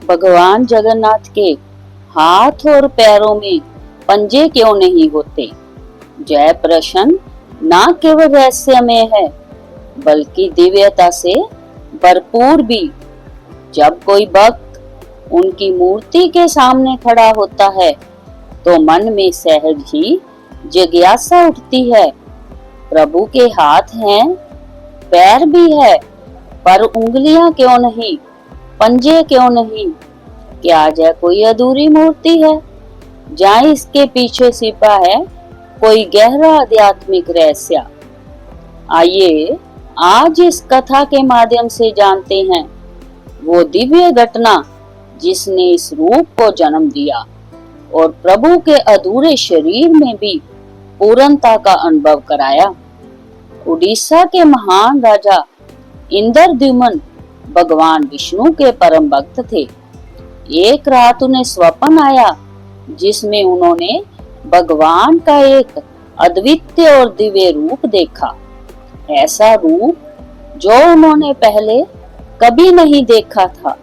भगवान जगन्नाथ के हाथ और पैरों में पंजे क्यों नहीं होते? जय प्रश्न ना केवल रहस्यमय है बल्कि दिव्यता से भरपूर भी। जब कोई भक्त उनकी मूर्ति के सामने खड़ा होता है तो मन में सहज ही जिज्ञासा उठती है, प्रभु के हाथ हैं, पैर भी है, पर उंगलियां क्यों नहीं, पंजे क्यों नहीं? क्या यह कोई अधूरी मूर्ति है? जहाँ इसके पीछे छिपा है कोई गहरा आध्यात्मिक रहस्य? आइए आज इस कथा के माध्यम से जानते हैं वो दिव्य घटना जिसने इस रूप को जन्म दिया और प्रभु के अधूरे शरीर में भी पूर्णता का अनुभव कराया। उड़ीसा के महान राजा इंद्रद्युम्न भगवान विष्णु के परम भक्त थे। एक रात उन्हें स्वप्न आया जिसमें उन्होंने भगवान का एक अद्वितीय और दिव्य रूप देखा। ऐसा रूप जो उन्होंने पहले कभी नहीं देखा था।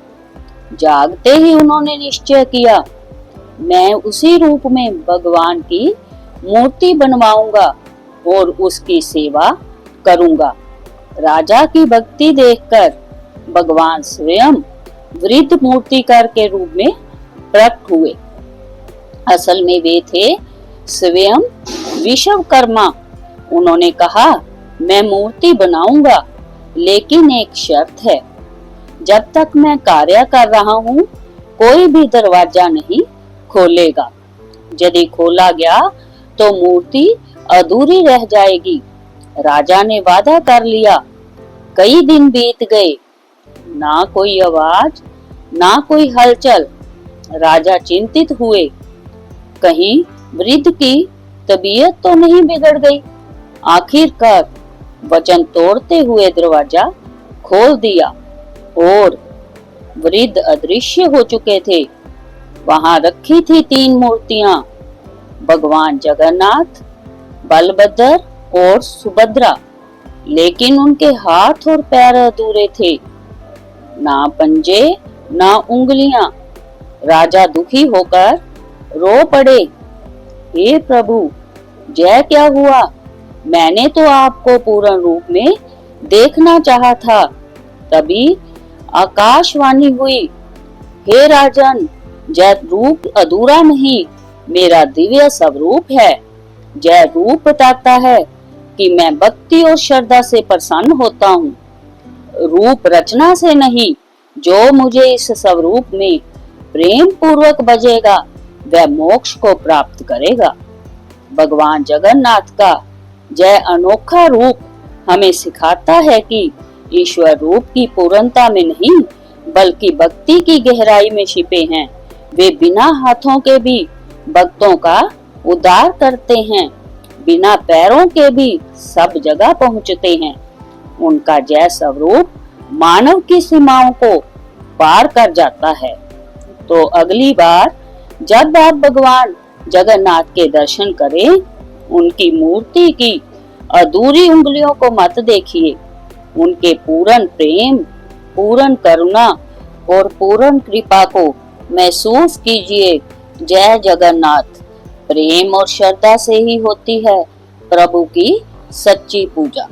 जागते ही उन्होंने निश्चय किया, मैं उसी रूप में भगवान की मूर्ति बनवाऊंगा और उसकी सेवा करूंगा। राजा की भक्ति देखकर भगवान स्वयं वृद्ध मूर्तिकार के रूप में प्रकट हुए। असल में वे थे स्वयं विश्वकर्मा। उन्होंने कहा, मैं मूर्ति बनाऊंगा लेकिन एक शर्त है, जब तक मैं कार्य कर रहा हूँ कोई भी दरवाजा नहीं खोलेगा। यदि खोला गया तो मूर्ति अधूरी रह जाएगी। राजा ने वादा कर लिया। कई दिन बीत गए, ना कोई आवाज ना कोई हलचल। राजा चिंतित हुए, कहीं वृद्ध की तबीयत तो नहीं बिगड़ गई। आखिरकार वचन तोड़ते हुए दरवाजा खोल दिया और वृद्ध अदृश्य हो चुके थे। वहां रखी थी 3 मूर्तियां, भगवान जगन्नाथ, बलभद्र और सुभद्रा, लेकिन उनके हाथ और पैर अधूरे थे, ना पंजे ना उंगलियां। राजा दुखी होकर रो पड़े, हे प्रभु, यह क्या हुआ? मैंने तो आपको पूर्ण रूप में देखना चाहा था। तभी आकाशवाणी हुई, हे राजन, यह रूप अधूरा नहीं, मेरा दिव्य स्वरूप है। यह रूप बताता है कि मैं भक्ति और श्रद्धा से प्रसन्न होता हूँ। रूप रचना से नहीं, जो मुझे इस स्वरूप में प्रेम पूर्वक भजेगा वह मोक्ष को प्राप्त करेगा। भगवान जगन्नाथ का यह अनोखा रूप हमें सिखाता है कि ईश्वर रूप की पूर्णता में नहीं बल्कि भक्ति की गहराई में छिपे हैं। वे बिना हाथों के भी भक्तों का उद्धार करते हैं, बिना पैरों के भी सब जगह पहुंचते हैं। उनका यह स्वरूप मानव की सीमाओं को पार कर जाता है। तो अगली बार जब आप भगवान जगन्नाथ के दर्शन करें, उनकी मूर्ति की अधूरी उंगलियों को मत देखिए, उनके पूर्ण प्रेम, पूर्ण करुणा और पूर्ण कृपा को महसूस कीजिए। जय जगन्नाथ। प्रेम और श्रद्धा से ही होती है प्रभु की सच्ची पूजा।